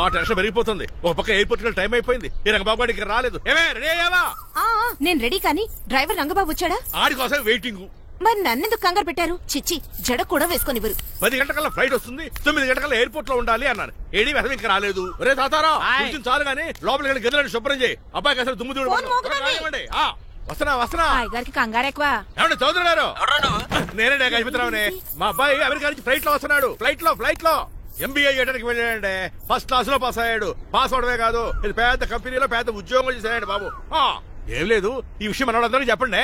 ఆ టెన్షన్ పెరిగిపోతుంది. ఒక పక్క ఎయిర్పోర్ట్ టైం అయిపోయింది. ఈ రంగబాబు ఇక్కడ రాలేదు. ఏమే రెడీ అయ్యావా? నేను రెడీ, కానీ డ్రైవర్ రంగబాబు వచ్చాడా? ఆడి కోసం వెయిటింగ్. మరి నన్నెందుకు కంగారు పెట్టారు? చిచ్చి, జడ కూడా వేసుకొనివ్వరు. 10 గంటల ఫ్లైట్ వస్తుంది, 9 గంటల ఎయిర్పోర్ట్ లో ఉండాలి అన్నారు. ఏడీ వెధవ ఇంకా రాలేదు. రే తాతారా, కొంచెం చాలు గానీ లోపలికి వెళ్ళి గదిలో శుభ్రం చేయి. అబ్బాయికి అసలు దుమ్ము దూడు. వస్తున్నా. గారికి కంగారు ఎక్కువ. ఏమండి చౌదరి గారు? నేనే గజపతిరావునే. మా అబ్బాయి అమెరికా నుంచి ఫ్లైట్ లో వస్తున్నాడు. ఫ్లైట్ లో MBA చేయడానికి వెళ్ళాడండి. ఫస్ట్ క్లాస్ లో పాస్ అయ్యాడు. పాస్ అవడమే కాదు, ఇది పెద్ద కంపెనీలో పెద్ద ఉద్యోగం చేశాడు బాబు. ఏం లేదు, ఈ విషయం మన వాళ్ళందరూ చెప్పండి.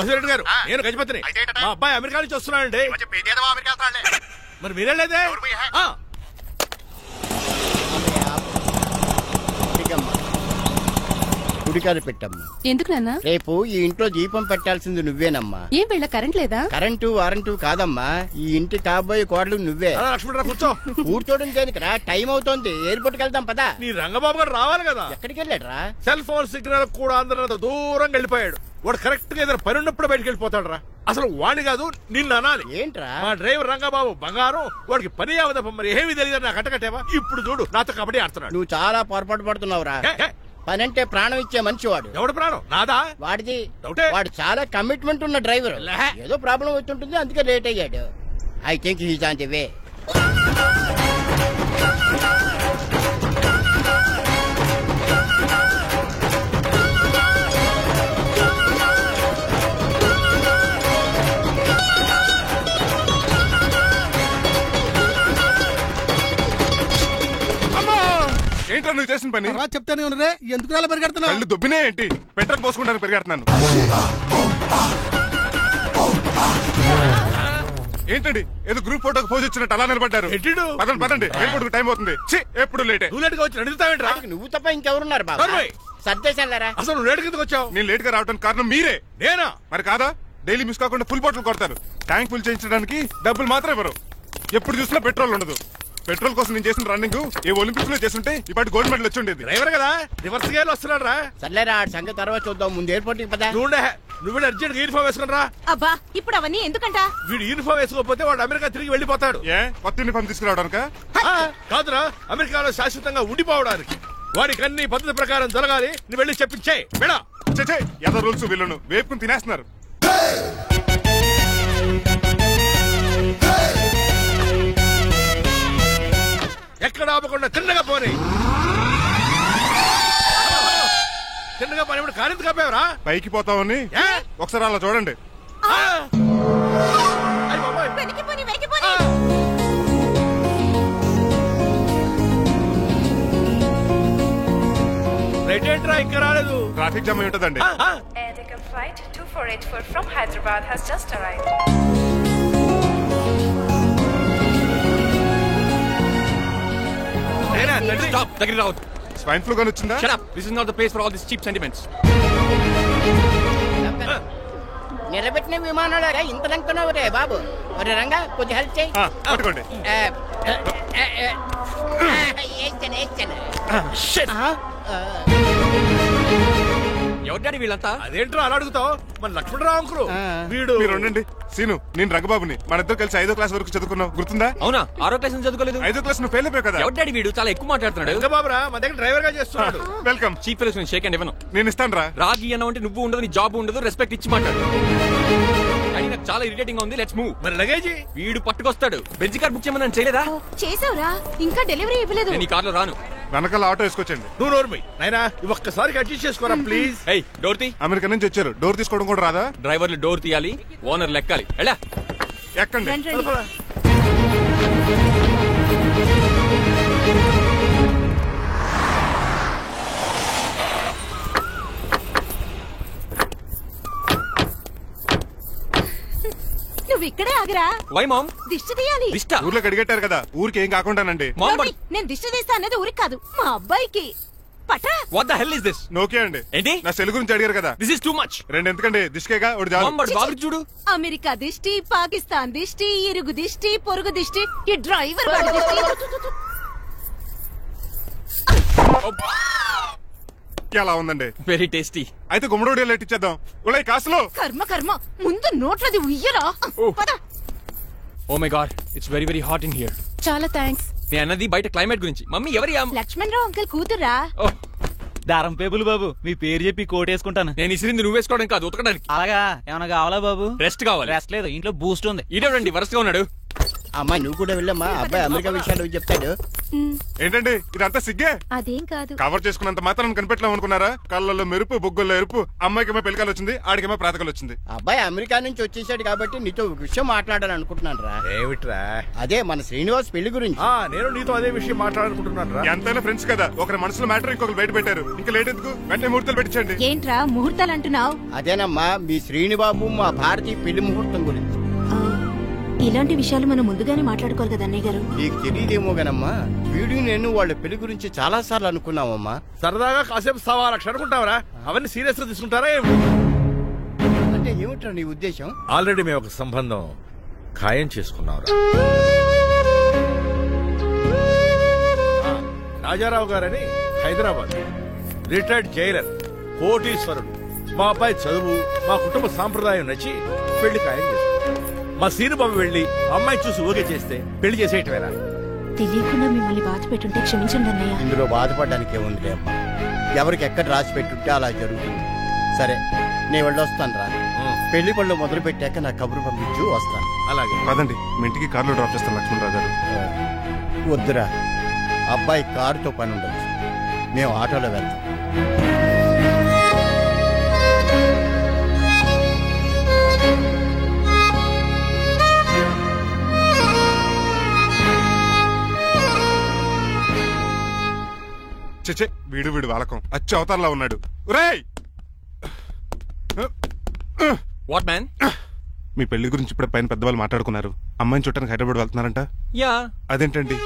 బసిరెడ్డి గారు, నేను గజపతిని. మా అబ్బాయి అమెరికా నుంచి వస్తున్నాడండి. మరి మీరేలేదే? గుడికారు పెట్టమ్మా. ఎందుకు నాన్న? రేపు ఈ ఇంట్లో దీపం పెట్టాల్సింది నువ్వేనమ్మా. ఏం వీళ్ళ కరెంట్ లేదా? కరెంటు వారంటూ కాదమ్మా, ఈ ఇంటి కాబోయే కోడలు నువ్వే. లక్ష్మణరావు కూర్చో. కూర్చోడం దేనికిరా, టైం అవుతోంది. ఎయిర్పోర్ట్ కి వెళ్దాం పదా. నీ రంగబాబు గారు రావాలి కదా. ఎక్కడికి వెళ్ళాడ్రా? సెల్ ఫోన్ సిగ్నల్ కూడా అందరూ దూరంగా వెళ్ళిపోయాడు. వాడు కరెక్ట్ గా ఏదైనా పని ఉన్నప్పుడు బయటకు వెళ్ళిపోతాడు రా. అసలు వాణి కాదు, నిన్ను అనాలి. ఏంట్రా? మా డ్రైవర్ రంగబాబు బంగారం. వాడికి పని అవదప్ప. మరి ఏమీ తెలియదు నాకు అట్టకట్టేవా. ఇప్పుడు చూడు, నాతో కబడ్డీ ఆడుతున్నాడు. నువ్వు చాలా పొరపాటు పడుతున్నావురా. పని అంటే ప్రాణం ఇచ్చే మనిషి వాడు. ఎవడు ప్రాణం? నాదా? వాడిది. వాడు చాలా కమిట్మెంట్ ఉన్న డ్రైవర్. ఏదో ప్రాబ్లం అవుతుంటుంది, అందుకే లేట్ అయ్యాడు. I think he's on the way. ఏంటో నువ్వు చేసిన పని? చెప్తానే ఉన్నదే, ఎందుకు అలా పరిగెడుతున్నావు? కళ్ళు దుబ్బినే ఏంటి? పెట్రోల్ పోసుకుంటాను పరిగెడుతున్నాను. ఏంటండి ఏదో గ్రూప్ ఫోటోకి పోజ్ ఇచ్చినట్టు అలా నిలబడ్డారు? పదండి, ఎయిర్పోర్ట్ టైం అవుతుంది. ఎప్పుడు లేట్ నువ్వు తప్ప ఇంకెవరున్నారు బాబు? సర్దేశారా? అసలు నువ్వు లేట్ కిందకు వచ్చావు. నేను లేట్ గా రావడానికి కారణం మీరే. నేనా? మరి కాదా? డైలీ మిస్ కాకుండా ఫుల్ బాటిల్ కొడతారు. ట్యాంక్ ఫుల్ చేయించడానికి డబ్బులు మాత్రం ఇవ్వరు. ఎప్పుడు చూసినా పెట్రోల్ ఉండదు. పెట్రోల్ కోసం నేను చేసిన రన్నింగ్ ఏ ఒలింపిక్స్ లో చేస్తుంటే ఇప్పటి గోల్డ్ మెడల్ వచ్చి ఉండేది. డ్రైవర్ కదా, రివర్స్ గేర్ వస్తున్నాడు రా. సర్లేరా, సంగతి తర్వాత చూద్దాం. ముందు ఎయిర్పోర్ట్ కి పదా. నువ్వు అర్జెంట్ యూనిఫామ్ వేసుకుని రా. అబ్బా, ఇప్పుడు అవన్నీ ఎందుకంట? వీడు యూనిఫామ్ వేసుకోకపోతే వాడు అమెరికా తిరిగి వెళ్ళిపోతాడు. కొత్త యూనిఫామ్ తీసుకురావడానికా? కాదురా, అమెరికాలో శాశ్వతంగా ఉండిపోవడానికి. వాడికి అన్ని పద్ధతి ప్రకారం జరగాలి. నువ్వు వెళ్ళి చెప్పించే. ఏదో రూల్స్ వీళ్ళను వేపుకుని తినేస్తున్నారు. ఎక్కడ ఆపకుండా తిన్నగా పోనీ. తిన్నగా పోనీ. ఇప్పుడు కారింత కప్పావరా? పైకి పోతామని ఒకసారి అలా చూడండి. రైట్ ఏంట్రా ఇంకా రాలేదు? ట్రాఫిక్ జామ్ అయి ఉంటదండి. Flight 2484 from Hyderabad has just arrived. Stop! Take it out. Swine flu గాని వచ్చిందా? Shut up. This is not the place for all these cheap sentiments. నిలబెట్టిన విమానాలు ఇంత లంకున్నావు రే బాబు. ఒరే రంగా, కొంచెం హెల్ప్ చేయి. పట్టుకోండి. ఎవరి వీళ్ళంతా? అదేంట్రా అలా అడుగుతావు? మన లక్ష్మణరావు అంకులు. వీడు. మీరు ఉండండి. సీను, నేను రంగబాబుని. మన ఇద్దరు కలిసి 5వ క్లాస్ వరకు చదువుకున్నావు, గుర్తుందా? అవునా? 6వ క్లాస్ నుంచి చదువుకోలేదు. 5వ క్లాస్ నువ్వు ఫెయిల్ అయిపోయావు కదా. ఎవరి డాడీ వీడు? చాలా ఎక్కువ మాట్లాడుతున్నాడు. రంగబాబురా, మన దగ్గర డ్రైవర్ గా చేస్తున్నాడు. Welcome. Cheap fellows shake hand ఇవ్వను. నేను ఇస్తాను రా. రాగి అన్న అంటే నువ్వు ఉండదు, నీ జాబ్ ఉండదు, రెస్పెక్ట్ ఇచ్చి మాట్లాడు. కానీ నాకు చాలా ఇరిటేటింగ్ గా ఉంది. Let's move. మరి లగేజీ? వీడు పట్టుకొస్తాడు. బెంజ్ కార్ బుక్ చేయమని చేయలేదా? చేసావురా, ఇంకా డెలివరీ ఇవ్వలేదు. నేను ఈ కార్ లో రాను. వెనకాల ఆటో వేసుకొచ్చండి. నువ్వు నోర్మై నాయనా, ఒక్కసారికి అడ్జస్ట్ చేసుకోరా ప్లీజ్. డోర్ తీ. అమెరికా నుంచి వచ్చారు, డోర్ తీసుకోవడం కూడా రాదా? డ్రైవర్లు డోర్ తీయాలి, ఓనర్ లెక్కాలి. ఎలా ఎక్కండి. నువ్వు ఇక్కడే ఆగిరా. Why ma'am? దిష్టి తీయాలి. దిష్ట? ఊర్లో కడిగట్టారు కదా, ఊరికి ఏం కాకుండానండి. నేను దిష్టి తీస్తా అన్నది ఊరికి కాదు, మా అబ్బాయికి. పటా. What the hell is this? నోకే అండి. ఏంటి? నా సెల్ గురించి అడిగారు కదా. This is too much. రెండు ఎందుకండి, దిష్కేగా ఒకటి చాలు. బాబు చూడు. అమెరికా దిష్టి, పాకిస్తాన్ దిష్టి, ఇరుగు దిష్టి, పొరుగు దిష్టి, ఈ డ్రైవర్ వాడి దిష్టి. ఎలా ఉందండి? Very tasty. అయితే గుమ్మడి లైట్ ఇచ్చేద్దాం. కాసులో కర్మ కర్మ, ముందు నోట్లది ఉయ్యరా. Oh my God, it's very very hot in here. చాలా థ్యాంక్స్. నేను అన్నది బయట క్లైమేట్ గురించి. మమ్మీ ఎవరి లక్ష్మణ్ రావు అంకుల్ కూతురా? ఓహ్, దారం పేపులు బాబు, మీ పేరు చెప్పి కోటేసుకుంటాను. నేను ఇసిరింది నువ్వు వేసుకోవడం కాదు, ఉతకడానికి. అలాగా ఏమైనా కావాలా బాబు? రెస్ట్ కావాలి. రెస్ట్ లేదు, ఇంట్లో బూస్ట్ ఉంది. ఇదేవండి వరుసగా ఉన్నాడు. అమ్మా నువ్వు కూడా వెళ్ళమ్మా, అబ్బాయి అమెరికా విషయాలు చెప్తాడు. ఏంటండి ఇదంతా సిగ్గే? అదేం కాదు. కవర్ చేసుకున్నంత మాత్రం కనిపెట్టలేము అనుకున్నారా? కళ్ళల్లో మెరుపు, బొగ్గుల్లో ఎరుపు. అమ్మాయికేమో పెళ్ళికాలు వచ్చింది, ఆడికేమో ప్రాతకాలు వచ్చింది. అబ్బాయి అమెరికా నుంచి వచ్చేసాడు కాబట్టి నీతో ఒక విషయం మాట్లాడాలని అనుకుంటున్నాను రా. ఏమిట్రా? అదే మన శ్రీనివాస్ పెళ్లి గురించి. నేను నీతో అదే విషయం మాట్లాడాలనుకుంటున్నాను రా. ఎంతైనా ఫ్రెండ్స్ కదా, ఒకరి మనసులో మ్యాటర్ ఇంకొకరు బయట పెట్టారు. ఇంకా లేట్ ఎందుకు, వెంటనే ముహూర్తాలు పెట్టించండి. ఏంట్రా ముహూర్తాలు అంటున్నావు? అదేనమ్మా మీ శ్రీనిబాబు మా భారతీయ పెళ్లి ముహూర్తం గురించి. ఇలాంటి విషయాలు మనం ముందుగానే మాట్లాడుకోవాలి కదా అన్నయ్య గారు. నీకు తెలియదేమో గనమ్మా, వీడు నేను వాళ్ళ పెళ్లి గురించి చాలా సార్లు అనుకున్నామమ్మా. సరదాగా కాసేపు 1.25 లక్షలు అనుకుంటావరా? అవన్నీ సీరియస్ గా తీసుకుంటారా ఏమి? అంటే ఏమిట్రా నీ ఉద్దేశం? ఆల్రెడీ మేము ఒక సంబంధం ఖాయం చేసుకున్నాం. రాజారావు గారని హైదరాబాద్ రిటైర్డ్ జైలర్, కోటీశ్వరుడు. మా అబ్బాయి చదువు, మా కుటుంబ సాంప్రదాయం నచ్చి పెళ్లి ఖాయం చేసుకున్నాం. మా సీనుబాబు వెళ్లి అమ్మాయి చూసి ఓకే చేస్తే పెళ్లి చేసేయటమేనా? తెలియకుండా మిమ్మల్ని బాధ పెట్టుంటే క్షమించండి అన్నయ్య. ఇందులో బాధపడడానికి ఏముంది అమ్మా, ఎవరికి ఎక్కడ రాసి పెట్టుంటే అలా జరుగుతుంది. సరే నేను వెళ్ళొస్తాను రా. పెళ్లి పళ్ళు మొదలు పెట్టాక నా కబురు పంపించు, వస్తాను. అలాగే కాదండి, మీ ఇంటికి కార్లో డ్రాప్ చేస్తాను లక్ష్మణరావు గారు. వద్దురా, అబ్బాయి కారుతో పని ఉండొచ్చు, మేము ఆటోలో వెళ్తాం. చెచ్చే, వీడు వాలకం అచ్చు అవతారంలా ఉన్నాడు. రేయ్, వాట్ మ్యాన్? మీ పెళ్లి గురించి ఇప్పుడే పైన పెద్దవాళ్ళు మాట్లాడుకున్నారు. అమ్మాయిని చుట్టానికి హైదరాబాద్ వెళ్తున్నారంట. యా. అదేంటండి,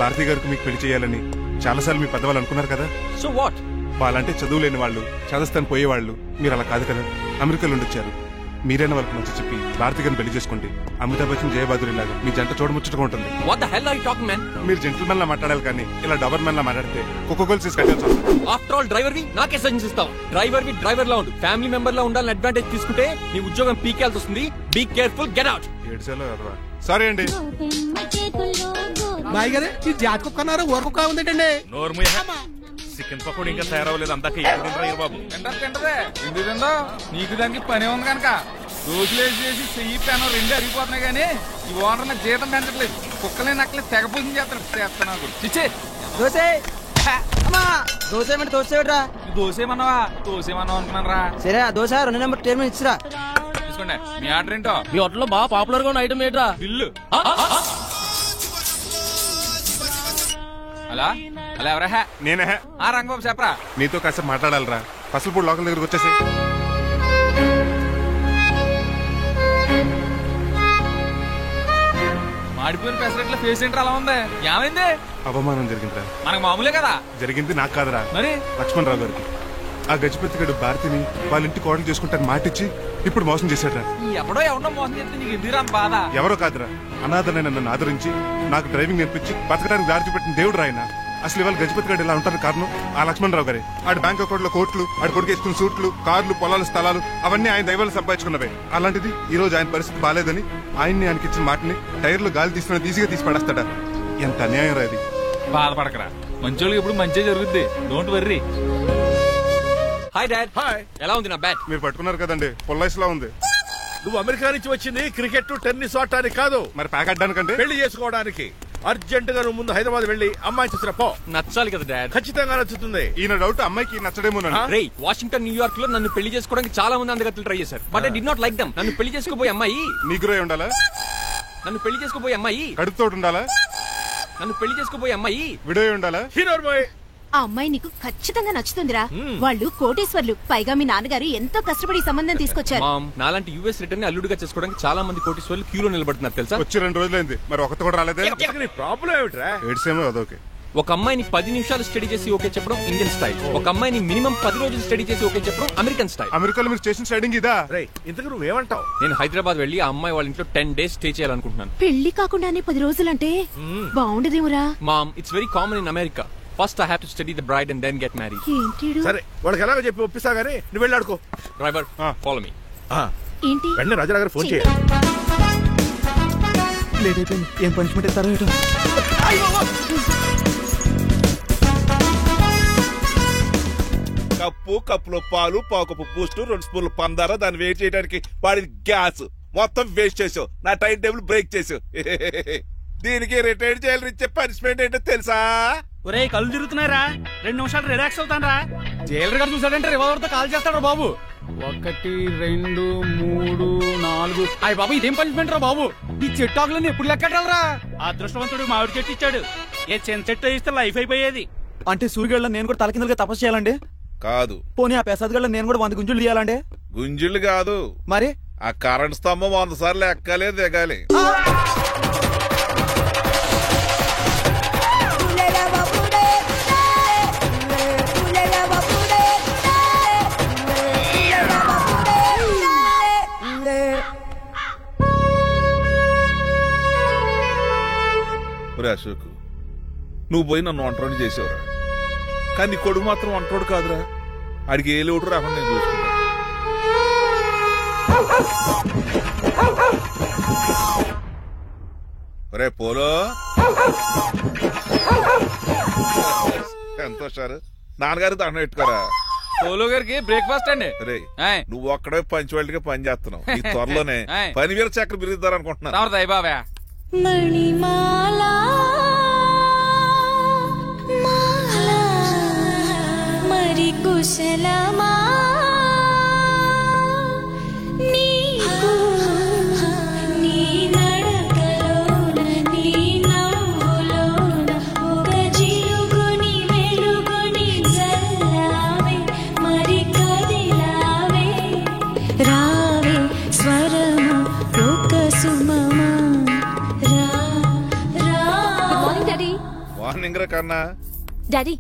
భారతి గారికి మీకు పెళ్లి చేయాలని చాలాసార్లు మీ పెద్దవాళ్ళు అనుకున్నారు కదా. So what? వాళ్ళంటే చదువు లేని వాళ్ళు, చదస్తాను పోయేవాళ్ళు. మీరు అలా కాదు కదా, అమెరికాలో ఉండొచ్చారు. మీరైనా వాళ్ళకి మంచి చెప్పి భారతి గారిని పెళ్లి చేసుకోండి. అమితాబ్ బచ్చన్, జయబాదురి లాగా మీ జంట చూడముచ్చటగా ఉంటుంది. What the hell are you talking man? మీరు జెంటిల్మెన్ లా మాట్లాడాలి కానీ ఇలా డబర్ మ్యాన్ లా మాట్లాడితే కోకోకోల్ సీస్ కట్టాల్సి వస్తుంది. ఆఫ్టర్ ఆల్ డ్రైవర్ వి నాకే సజెషన్ ఇస్తావు? డ్రైవర్ వి డ్రైవర్ లా ఉండు, ఫ్యామిలీ మెంబర్ లా ఉండాలని అడ్వాంటేజ్ తీసుకుంటే నీ ఉద్యోగం పీకేల్సి వస్తుంది. Be careful, get out. ఏడ్చేలో ఎదవా. సారీ అండి. బాయ్ గారు ఈ జాతి కుక్క అన్నారు, ఊర కుక్క ఉందేటండి. చికెన్ పకోడీ ఇంకా తయారవ్వలేదు, అందాక బాబు. నీకు దానికి పని ఉంది కనుక రోజులేసి చేసి చెయ్యి పెనం 2 అరిగిపోతున్నాయి కానీ ఈ ఓనర్ నాకు జీతం పెంచట్లేదు. కుక్కలే నక్కలే తెగపోతుంది చేస్తాను. చిచ్చే దోసేమన్నావా? దోసేమన్నావు అనుకున్నాను రా. సరే ఆ దోశ 2 నెంబర్ టేబుల్ ఇచ్చిరా. తీసుకోండి. మీ ఆర్డర్ ఏంటో? మీ హోటల్లో బాగా పాపులర్ గా ఉన్న ఐటమ్ ఏంట్రా? బిల్లు. అలా అలా ఎవరా? నేనే. ఆ రంగబాబు చెప్పరా. నీతో కాసేపు మాట్లాడాలరా. పసలపూడి లోకల్ దగ్గరకు వచ్చేసి. మాడిపోయిన పెసరట్ల ఫేస్ ఏంటర్ అలా ఉంది? ఏమైంది? అవమానం జరిగిందిరా. మనకు మామూలే కదా. జరిగింది నాకు కాదురా, మరి లక్ష్మణరావు గారికి. ఆ గజపతిగడు భారతిని వాళ్ళ ఇంటి కోడలు చేసుకుంటాను మాటిచ్చి ఇప్పుడు మోసం చేశాడ్రా. ఎవడో ఎవడో మోసం చేస్తే నీకు ఎందుకు రాని బాధ? ఎవరో కాదురా, అనాథనైన నన్ను ఆదరించి నాకు డ్రైవింగ్ నేర్పించి బతకడానికి దారి చూపెట్టిన దేవుడు రాయన. అసలు ఇవాళ గజపతి గడు ఇలా ఉంటారు కారణం ఆ లక్ష్మణరావు గారే. ఆడి బ్యాంక్ అకౌంట్ లో కోట్లు, ఆడి కొడుకు వేసుకున్న సూట్లు, కార్లు, పొలాలు, స్థలాలు అవన్నీ ఆయన దైవాలు సంపాదించుకున్నవే. అలాంటిది ఈ రోజు ఆయన పరిస్థితి బాలేదని ఆయన్ని ఆయనకి ఇచ్చిన మాటని టైర్లు గాలి తీసిన ఈజీగా తీసి పడేస్తాడా? ఎంత అన్యాయం రా ఇది. బాధపడకరా, మంచోళ్ళకి ఇప్పుడు మంచి జరుగుద్ది. Don't worry. Hi dad. Hi. ఎలా ఉంది నా బ్యాట్? మీరు పట్టుకున్నారు కదండి, పొల్లైస్లా ఉంది. నువ్వు అమెరికా నుంచి వచ్చింది క్రికెట్, టెన్నిస్ ఆడటానికి కాదు, మరి ప్యాక్ అడ్డానికంటే పెళ్లి చేసుకోవడానికి. అర్జెంట్ గా నువ్వు ముందు హైదరాబాద్ వెళ్లి అమ్మాయి చూసిన పో. నచ్చాలి కదా డాడ్. ఖచ్చితంగా నచ్చుతుంది. ఈయన డౌట్ అమ్మాయికి నచ్చడేమోనండి. రేయ్, వాషింగ్టన్, న్యూయార్క్ లో నన్ను పెళ్లి చేసుకోవడానికి చాలా మంది అందగత్తలు ట్రై చేశారు. But I did not like them. నన్ను పెళ్లి చేసుకోబోయే అమ్మాయి నీగురై ఉండాలా? నన్ను పెళ్లి చేసుకోబోయే అమ్మాయి కడుపుతోటి ఉండాలా? నన్ను పెళ్లి చేసుకోబోయే అమ్మాయి విడో ఉండాలా? Hero boy. ఆ అమ్మాయి నీకు ఖచ్చితంగా నచ్చుతుందిరా. వాళ్ళు కోటేశ్వర్లు, పైగా మీ నాన్నగారు ఎంతో కష్టపడి సంబంధం తీసుకొచ్చారు. మామ్, నాలాంటి యూఎస్ రిటర్న్ అల్లుడిగా చేసుకోవడానికి చాలా మంది కోటీశ్వర్లు క్యూలో నిలబడుతున్నారు తెలుసా? వచ్చి 2 రోజులైంది, మరి ఒకటి కూడా రాలేదే. నీ ప్రాబ్లం ఏమిట్రా? ఏడ్సేమో అదొకే. ఒక అమ్మాయిని 10 నిమిషాలు స్టడీ చేసి ఓకే చెప్పడం ఇండియన్ స్టైల్. ఒక అమ్మాయిని మినిమం 10 రోజులు స్టడీ చేసి ఓకే చెప్పడం అమెరికన్ స్టైల్. అమెరికాలో మీరు స్టేషన్ స్టైడింగ్ ఇదా? రేయ్, ఇంతకు నువ్వేమంటావు? నేను హైదరాబాద్ వెళ్లి ఆ అమ్మాయి వాళ్ళ ఇంట్లో 10 days స్టే చేయాలనుకుంటున్నాను. పెళ్లి కాకుండానే 10 రోజులంటే బాగుండదేమురా? Mom, it's very common in America. First I have to study the bride and then get married. ఏంటిడు? సరే, వాళ్ళకి ఎలాగో చెప్పి ఒప్పిస్తా గానీ నువ్వు వెళ్ళి ఆడుకో. Driver, follow me. ఏంటి? వెంటనే రాజా గారు ఫోన్ చేయాలి. లేట్ అయిపోయింది. ఏం పనిష్మెంట్ ఇస్తారో ఏటో. కప్పులో పాలు పావుకప్పు బూస్ట్ 2 స్పూన్లు పందార దాన్ని వెయిట్ చేయడానికి వాడి గ్యాస్ మొత్తం వేస్ట్ చేసావు. నా టైం టేబుల్ బ్రేక్ చేసావు. దీనికి రిటైర్ చేయాలని ఇచ్చే పనిష్మెంట్ ఏంటో తెలుసా? ఒరే కళ్ళు తిరుగుతున్నారా, 2 నిమిషాలు రిలాక్స్ అవుతాను రా. జైలర్ గారు చూసాడంటే రివాల్వర్ తో కాల్ చేస్తాడు బాబు. 1 2 3 4 అయ్య బాబు ఇదేం పనిష్మెంట్ రా బాబు. ఈ చెట్టు ఆకులన్నీ ఎప్పుడు లెక్కడరా? అదృష్టవంతుడు మామిడి చెట్టు ఇచ్చాడు. ఏ చిన్న చెట్టు ఇస్తే లైఫ్ అయిపోయేది. అంటే సూర్యుగళ్ళ నేను కూడా తలకిందులుగా తపస్సు చేయాలండి? కాదు. పోనీ ఆ పెసాద్ గళ్ళ నేను కూడా 100 గుంజులు తీయాలండి? గుంజులు కాదు, మరి ఆ కరెంట్ స్తంభం 100 సార్లు ఎక్కాలి దిగాలి. అశోక్, నువ్వు పోయి నన్ను వంటోడు చేసేవరా, కానీ నీ కొడుకు మాత్రం వంటోడు కాదురా. అడిగి ఏ లోటు రాకుండా నేను చూసుకుంటా. రే పోలో, ఎంత సార్ నాన్నగారికి దండం పెట్టుకోరా. పోలో గారికి బ్రేక్ఫాస్ట్ అండి. రే నువ్వు ఒక్కడే పంచువాళ్ళకి పని చేస్తున్నావు. ఈ త్వరలోనే పనివేల చక్ర బిరుద్దారు అనుకుంటున్నా. బాబా మణిమాలా మరి కుశలమా నీకు నీ నడకలోన నీ నవ్వులోన ఒక జిలుగుని వెలుగుని జల్లావే మరి కదిలావే రావే స్వరము ఒక సుమమా. మార్నింగ్ రా కన్నా. డాడీ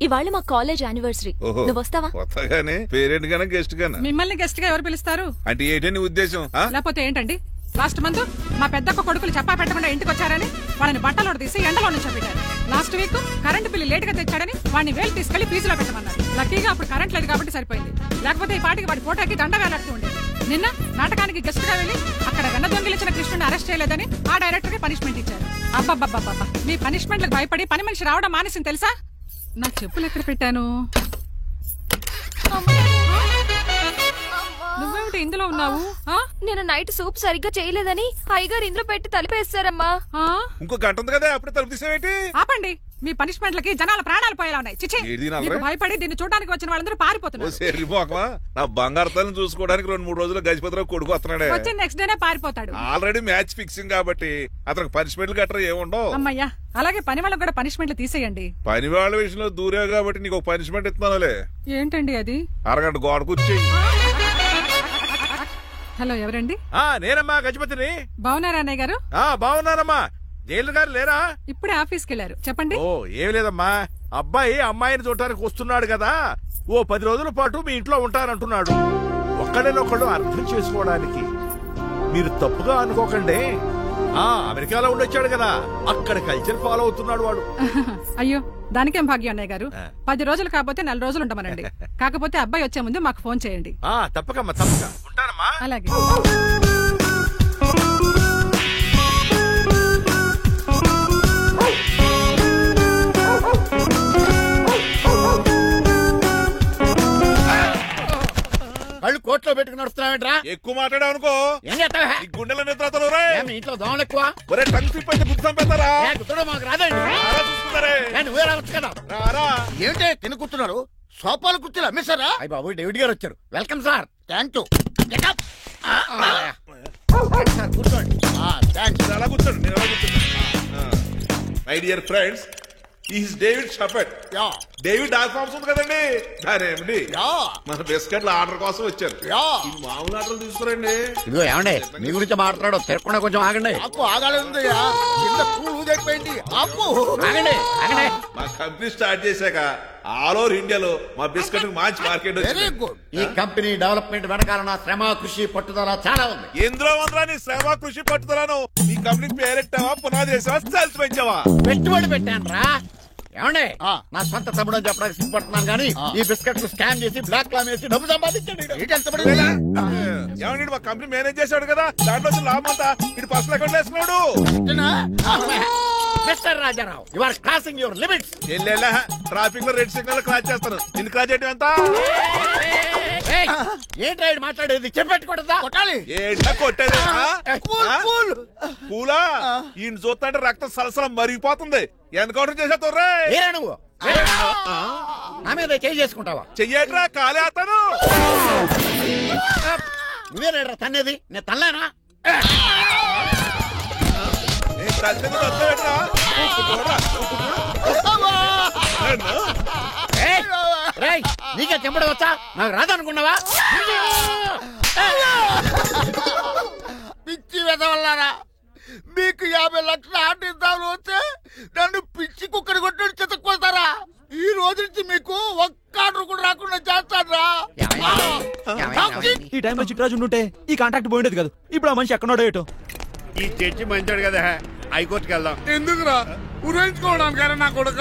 ఇవాళ మా కాలేజ్ యానివర్సరీ, నువ్వు వస్తావా? కొత్తగానే పేరెంట్ గానే గెస్ట్ గానా? మిమ్మల్ని గెస్ట్ గా ఎవరు పిలుస్తారు? అంటే ఏంటని ఉద్దేశం? లేకపోతే ఏంటండి, లాస్ట్ మంత్ మా పెద్దక్క కొడుకులు చెప్పా పెట్టకుండా ఇంటికి వచ్చారని వాళ్ళని బట్టలో తీసి ఎండలో నుంచోబెట్టారు. Last week current bill late గా తెచ్చాడని వాడిని వేలు తీసుకెళ్లి ఫీజులో పెట్టమన్నారు. లక్కీగా అప్పుడు కరెంట్ లేదు కాబట్టి సరిపోయింది, లేకపోతే ఈ పాటికి వాడి ఫోటోకి దండ వేలాడుతూ ఉండేది. నిన్న నాటకానికి గెస్ట్ గా వెళ్లి అక్కడ వెన్న దొంగిలించిన కృష్ణుని అరెస్ట్ చేయలేదని ఆ డైరెక్టర్ కి పనిష్మెంట్ ఇచ్చారు. అబ్బబ్బబ్బబ్బా, మీ పనిష్మెంట్లకు భయపడి పని మనిషి రావడం మానేసింది తెలుసా? నా చెప్పులు ఎక్కడ పెట్టాను? నువ్వేమిటి ఇందులో ఉన్నావు? నేను నైట్ సూప్ సరిగ్గా చేయలేదని అయ్యగారు ఇందులో పెట్టి తలిపేస్తారమ్మా. ఇంకో గంట ఉంది కదా, అప్పుడే తలుపు తీసేవేంటి? ఆపండి, మీ పనిష్మెంట్లకి జనాల ప్రాణాలు పోయేలా ఉన్నాయి. చిచి, భయపడి దీన్ని చూడడానికి వచ్చిన వాళ్ళందరూ పారిపోతున్నారు. నా బంగారు తల్లిని చూసుకోవడానికి 2-3 రోజులు గజపతిరావు కొడుకు వస్తున్నాడే. వచ్చి నెక్స్ట్ డేనే పారిపోతాడు. ఆల్రెడీ మ్యాచ్ ఫిక్సింగ్ కాబట్టి అతనికి పనిష్మెంట్లు గట్రా ఏముండవు. అమ్మయ్యా, అలాగే పని వాళ్ళకి కూడా పనిష్మెంట్లు తీసేయండి. పని వాళ్ళ విషయంలో దూరే కాబట్టి నీకు ఒక పనిష్మెంట్ ఇస్తున్నానులే. ఏంటండి అది? అరగంట గోడ కూర్చోయి. హలో, ఎవరండి? నేనమ్మా గజపతిని. బాగున్నారా అన్నయ్య గారు? బాగున్నానమ్మా. జైలు గారు లేరా? ఇప్పుడే ఆఫీస్కి వెళ్ళారు. చెప్పండి. ఓ ఏం లేదమ్మా, అబ్బాయి అమ్మాయిని చూడటానికి వస్తున్నాడు కదా, ఓ 10 రోజుల పాటు మీ ఇంట్లో ఉంటానంటున్నాడు. ఒక్కడేనొక్కడు అర్థం చేసుకోవడానికి మీరు తప్పుగా అనుకోకండి. అమెరికాలో ఉండొచ్చాడు కదా, అక్కడ కల్చర్ ఫాలో అవుతున్నాడు వాడు. అయ్యో, దానికేం భాగ్యం అన్నయ్య గారు. 10 రోజులు కాకపోతే 4 రోజులు ఉంటామనండి. కాకపోతే అబ్బాయి వచ్చే ముందు మాకు ఫోన్ చేయండి. తప్పకమ్మా, తప్పక ఉంటానమ్మా. అలాగే. కళ్ళు కోట్లో పెట్టుకుని నడుస్తున్నావేంట్రా? ఎక్కువ మాట్లాడావు అనుకో ఏం చేస్తావా? గుండెల నిద్రతలు ఇంట్లో దోమలు ఎక్కువ. టంగ్ స్లిప్ అయితే గుర్తు చంపేస్తారా? మాకు రాదండి. నువ్వే రావచ్చు కదా. ఏంటి తిని కూర్చున్నారు? సోఫాలు కుర్చీలు అమ్మేశారా? అయ్యి బాబు, డేవిడ్ గారు వచ్చారు. Welcome sir. Thank you. కూర్చోండి. అలా కూర్చోండి, నేను అలా కూర్చోండి. My dear friends, is David Shepherd. David dog farms ఉంది కదండి, దానేమిటి మన బిస్కెట్ల ఆర్డర్ కోసం వచ్చారు. మామూలు ఆర్డర్ తీసుకురండి. ఇదిగో ఏమండి, మీ గురించి మాట్లాడు, తిరగకుండా కొంచెం ఆగండి. ఆపు, ఆగాలి. ఆగండి, ఆగండి. మా కంపెనీ స్టార్ట్ చేశాక ఆల్ ఓవర్ ఇండియాలో మా బిస్కెట్ మంచి మార్కెట్. Very good. ఈ కంపెనీ డెవలప్మెంట్ వెనకాల నా శ్రమ, కృషి, పట్టుదల చాలా ఉంది. ఎందులో ఉందా నీ శ్రమ, కృషి, పట్టుదలను? ఈ కంపెనీకి పేరెట్టావా, పునాది వేసావా, సెల్స్ పెంచావా? పెట్టుబడి పెట్టాను రా. ఏమండే నా సొంత తమ్ముడు అని చెప్పడానికి సిగ్గుపడుతున్నాను కానీ ఈ బిస్కెట్లు స్కామ్ చేసి బ్లాక్ క్లామ్ వేసి డబ్బు సంపాదించండి. ఏమండి మా కంపెనీ మేనేజ్ చేశాడు కదా, దాంట్లో లాభం అంతా ఇటు పర్సనల్ అకౌంట్ వేసుకున్నాడు. Mister Rajarao, you are crossing your limits. Traffic లో రెడ్ సిగ్నల్ క్రాస్ చేస్తాను, నిన్ను క్రాస్ చేయడం ఎంత? ఏంట్రా మాట్లాడేది? చెప్పెట్టుకూడదా? కొట్టాలి. ఏంటా కొట్టేది? పూలా ఈయన చూస్తుంటే రక్తం సలసలం మరిగిపోతుంది. ఎన్కౌంటర్ చేసేస్తావు నువ్వు నా మీద చేయి చేసుకుంటావా? చెయ్యట్రా కాలేస్తాను. నువ్వేనా తన్నేది? నేను తనలేనా? నీకే చెంపడం వచ్చా? నాకు రాదనుకున్నావా? పిచ్చి వెదవల్లారా, మీకు 50 లక్షల ఆర్టిస్తాలు వస్తే నన్ను పిచ్చి కుక్కడి కొట్టి చెతక్కోతారా? ఈ రోజు నుంచి మీకు ఒక్క ఆర్డర్ కూడా రాకుండా చేస్తాడ్రా. ఈ టైంలో చిట్రాజు ఉంటే ఈ కాంట్రాక్ట్ పోయిండేది కాదు. ఇప్పుడు ఆ మనిషి ఎక్కడో ఏటో. ఈ చర్చి మంచాడు కదా, హైకోర్టుకి వెళ్దాం. ఎందుకురా ఉరేంచుకోవడానికి? నా కొడుక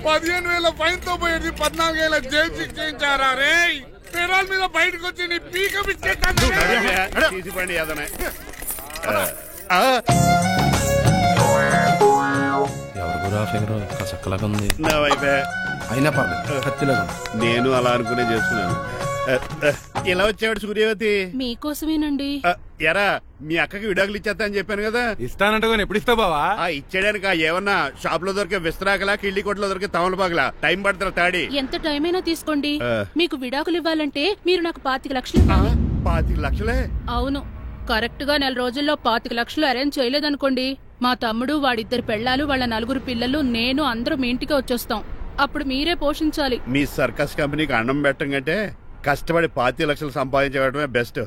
15,000 ఫైన్ తో పోయేది 14,000 జైలు శిక్ష చేయించారా రే? పెరాల మీద బయటకు వచ్చి నీ పీక తీసిపండి ఏదన్నా. నా వైపే అయినా పర్లేదు, కత్తిలాగా నేను అలా అనుకునే చేస్తున్నాను. ఇలా వచ్చాడు సూర్యవతి. మీకోసమేనండి. ఎరా మీ అక్కకి విడాకులు ఇచ్చేస్తా అని చెప్పాను కదా. ఇస్తానంట ఎప్పుడు ఇస్తావు బావా? ఇచ్చేయడానికి ఏమన్నా షాప్ లో దొరికే విస్తరాకలా, కిళ్ళి కొట్లో దొరికే తమలపాకలా టైం పడతారా? తాడి ఎంత టైం అయినా తీసుకోండి. మీకు విడాకులు ఇవ్వాలంటే మీరు నాకు 25 లక్షలు ఇవ్వాలి. 25 లక్షలే? అవును, కరెక్ట్ గా 4 రోజుల్లో 25 లక్షలు అరేంజ్ చేయలేదనుకోండి, మా తమ్ముడు, వాడిద్దరు పెళ్ళాలు, వాళ్ళ 4 పిల్లలు, నేను అందరూ మీ ఇంటికి వచ్చేస్తాం. అప్పుడు మీరే పోషించాలి. మీ సర్కస్ కంపెనీకి అన్నం పెట్టం కంటే కష్టపడి 25 లక్షలు సంపాదించడమే బెస్ట్.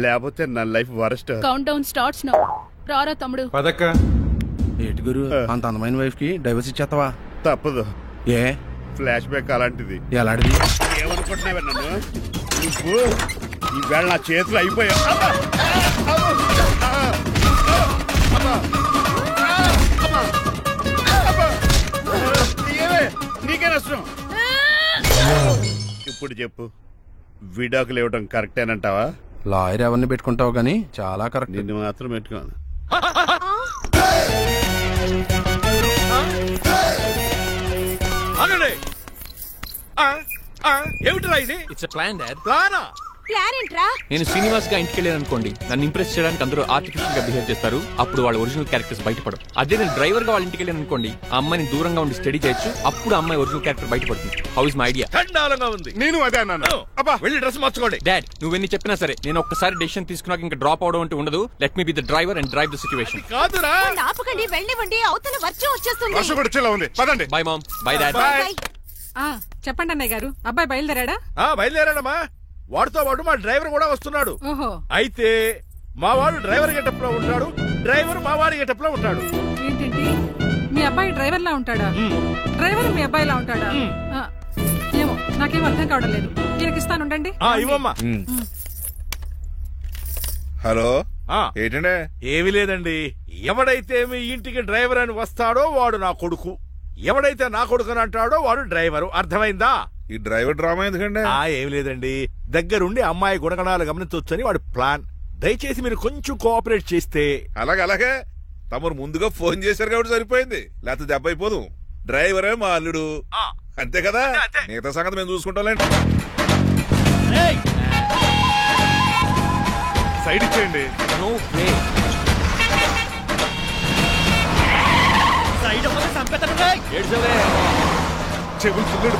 లేకపోతే నా life worst. Count down starts now. రారా తమ్ముడు. పదక్క. ఏటి గురు, అంత అందమైన వైఫ్ కి డైవర్స్ ఇచ్చేస్తావా? తప్పదు. ఏ ఫ్లాష్ బ్యాక్ అలాంటిది. ఎలాంటిది? ఏమనుకుంటున్నావే నన్ను? నువ్వు ఈవేళ నా చేతులు అయిపోయా. నీకే నష్టం. ఇప్పుడు చెప్పు, విడాకులు ఇవ్వడం కరెక్టేనంటావా? లాయర్ ఎవరిని పెట్టుకుంటావు గానీ చాలా కరెక్ట్. నిన్ను మాత్రం పెట్టుకోను. ఏమిట్రా ఇది? It's plan dad. ప్లానా? ప్లాన్ ఏంట్రా? నేను శ్రీనివాస్ గా ఇంటికి వెళ్ళాను అనుకోండి, నన్ను ఇంప్రెస్ చేయడానికి అందరూ ఆర్టిఫిషియల్ గా బిహేవ్ చేస్తారు. అప్పుడు వాళ్ళ ఒరిజినల్ క్యారెక్టర్స్ బయటపడవు. అదే నేను డ్రైవర్ గా వాళ్ళ ఇంటికి వెళ్ళాను అనుకోండి, ఆ అమ్మాయిని దూరంగా ఉండి స్టడీ చేయొచ్చు. అప్పుడు అమ్మాయి ఒరిజినల్ క్యారెక్టర్ బయటపడుతుంది. How is my idea? చండాలంగా ఉంది. నేను అదే అన్నాను. అబ్బా వెళ్ళి డ్రెస్ మార్చుకోండి. డాడ్, నువ్వెన్ని చెప్పినా సరే నేను ఒక్కసారి డెసిషన్ తీసుకున్నాక ఇంకా డ్రాప్ అవడం అంటూ ఉండదు. Let me be the driver and drive the situation. కాదురా, ఆపకండి, వెళ్ళనివ్వండి. అవతల వర్షం వచ్చేస్తుంది. వర్షం కూడా వచ్చేలా ఉంది. పదండి. Bye mom. Bye dad. చెప్పండి అన్నయ్య గారు, అబ్బాయి బయలుదేరాడా? బయలుదేరాడమ్మా. వాడితో పాటు మా డ్రైవర్ కూడా వస్తున్నాడు. ఓహో. అయితే మా వాడు డ్రైవర్ గెటప్ లో ఉంటాడు, డ్రైవర్ మా వాడి గెటప్ లో ఉంటాడు. ఏంటండి, మీ అబ్బాయి డ్రైవర్ లా ఉంటాడా? డ్రైవర్ మీ అబ్బాయిలా ఉంటాడా? ఏమో నాకేం అర్థం కావడం లేదు. ఈయనకి ఇస్తాను, ఉండండి. ఇవ్వమ్మా. హలో, ఏంటంటే? ఏమీ లేదండి. ఎవడైతే మీ ఇంటికి డ్రైవర్ అని వస్తాడో వాడు నా కొడుకు, ఎవడైతే నా కొడుకు అని అంటాడో వాడు డ్రైవరు. అర్థమైందా? ఈ డ్రైవర్ డ్రామా ఎందుకంటే? ఏమి లేదండి, దగ్గరుండి అమ్మాయి గుణగణాలు గమనించొచ్చని వాడి ప్లాన్. దయచేసి మీరు కొంచెం కోఆపరేట్ చేస్తే. అలాగే తమరు ముందుగా ఫోన్ చేశారు కాబట్టి సరిపోయింది, లేకపోతే దెబ్బ అయిపోదు. డ్రైవరే మా అల్లుడు, అంతే కదా? మిగతా సంగతి మేము చూసుకుంటాంలేండి. సైడ్ ఇచ్చేయండి. చెవులు ఫుల్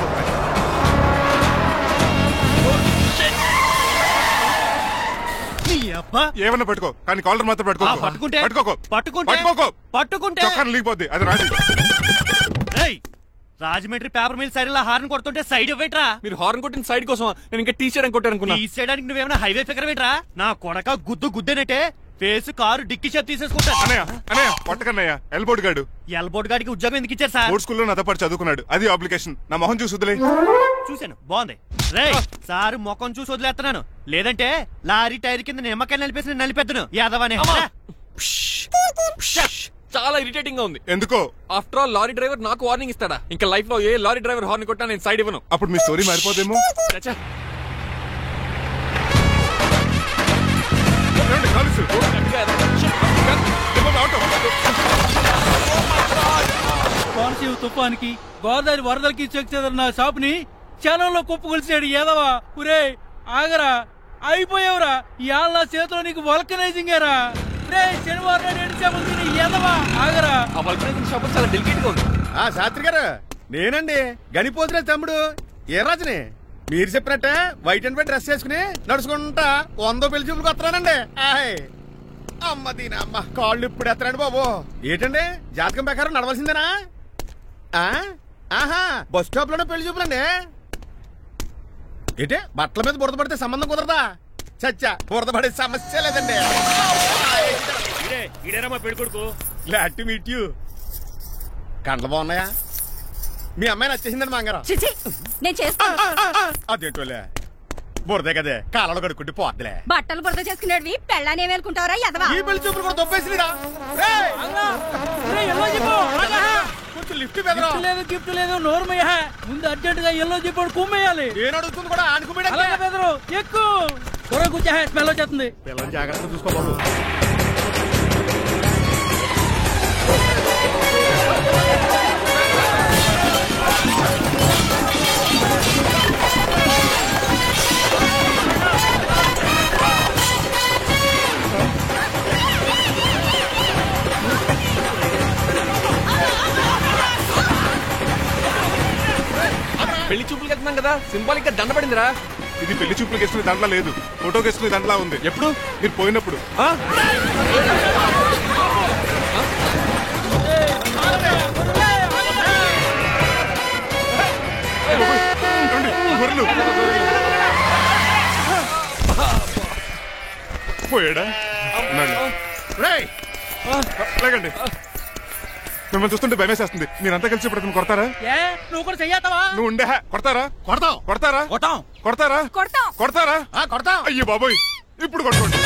ఏమన్నా పెట్టుకో, కానీ కాలర్ మాత్రం పట్టుకుంటే లీపోద్ది. అది రాజు. రాజమండ్రి పేపర్ మిల్ సైడ్ లో హార్న్ కొడుతుంటే సైడ్ ఇవ్వట్రా. మీరు హార్న్ కొట్టిన సైడ్ కోసం నేను ఇంకా టీ షర్ట్ కొట్టాను. టీ చేయడానికి నువ్వేమైనా హైవే ఫిగర్ వేట్రా? నా కొడక గుద్దేనట్టే ఫేస్ కారు డిక్కి షేప్ తీసేసుకుంటా. అన్నయ్య పట్టకన్నయ్య. ఎల్బోర్డ్ గాడు. ఎల్బోర్డ్ గాడికి ఉద్యోగం ఎందుకు ఇచ్చారు సార్? బోర్డ్ స్కూల్లో నాతో పాటు చదువుకున్నాడు. అది అప్లికేషన్. నా మొహం చూసి వదిలే. చూశాను, బాగుంది. రేయ్, సారు ముఖం చూసి వదిలేస్తున్నాను, లేదంటే లారీ టైర్ కింద నిమ్మకాయ నలిపేసి నలిపెద్దను యాదవనే. చాలా ఇరిటేటింగ్ గా ఉంది. ఎందుకో? ఆఫ్టర్ ఆల్ లారీ డ్రైవర్ నాకు వార్నింగ్ ఇస్తాడా? ఇంకా లైఫ్ లో ఏ లారీ డ్రైవర్ హార్న్ కొట్టా నేను సైడ్ ఇవ్వను. అప్పుడు మీ స్టోరీ మారిపోదేమో. చచ్చా. కోనసీమ తుఫానికి గోదావరి వరదలకి చెక్ చెదరిన షాప్ ని క్షణంలో కుప్పకొలిసాడు ఏదవా. ఒరే ఆగరా, అయిపోయావురా. ఇవాళ నా చేతిలో నీకు వల్కనైజింగ్ ఏరా. రే శనివారం నాడు 7 చేపలు తిని ఏదవా ఆగరా. ఆ వల్కనైజింగ్ షాప్ చాలా డెలికేట్ గా ఉంది. శాస్త్రి గారు నేనండి గనిపోతున్న తమ్ముడు ఏ రాజుని. మీరు చెప్పినట్టే వైట్ అండ్ వైట్ డ్రెస్ వేసుకుని నడుచుకుంటా 100 పెళ్లి చూపులకు వస్తున్నానండి. అమ్మ దీని అమ్మ కాళ్ళు ఇప్పుడు ఎత్తరండి బాబు. ఏంటండి జాతకం ప్రకారం నడవలసిందేనా? ఆహా బస్ స్టాప్ లోనే పెళ్లి చూపులండి. ఏంటే బట్టల మీద బురద పడితే సంబంధం కుదరదా? చచ్చా బురద పడే సమస్య లేదండి. మా పెళ్లి కొడుకు. Glad to meet you. కండ్లు బాగున్నాయా? మీ అమ్మాయి నచ్చేసిందండి మంగారం. నేను చేస్తాను. అదేంటోలే బురదే కదే కాలంలో కడుక్కుంటే పోద్దులే. బట్టలు బురద చేసుకునేవి పెళ్ళానే వేలుకుంటావరా ఎదవా. ఈ పెళ్లి చూపులు కూడా దొబ్బేసిరా. కొంచెం లిఫ్ట్ లేదు గిఫ్ట్ లేదు నోర్మయ్య. ముందు అర్జెంట్ గా ఎల్లో చెప్పాడు కుమ్మేయాలి. నేను అడుగుతుంది కూడా ఆనుకుపోయాడు. ఎక్కువ త్వరగా కూర్చో, స్మెల్ వచ్చేస్తుంది. పిల్లలు జాగ్రత్తగా చూసుకోబాబు. పెళ్లి చూపులకు వెళ్తున్నాం కదా, సింబాలిక్ గా దండ పడిందిరా. ఇది పెళ్లి చూపులకు వేసుకునే దాంట్లో లేదు, ఫోటోకి వేసుకునే దాంట్లో ఉంది. ఎప్పుడు? మీరు పోయినప్పుడు. పోయాడా? లేకండి, మిమ్మల్ని చూస్తుంటే భయమేసేస్తుంది. మీరంతా కలిసి ఇప్పుడు అతను కొడతారా? నువ్వు కూడా చెయ్యతావా? నువ్వు ఉండే కొడతారా? కొడతాం. కొడతారా? కొడతాం. కొడతారా? కొడతాం. కొడతారా? కొడతాం. అయ్యో బాబోయ్, ఇప్పుడు కొట్టుకోండి.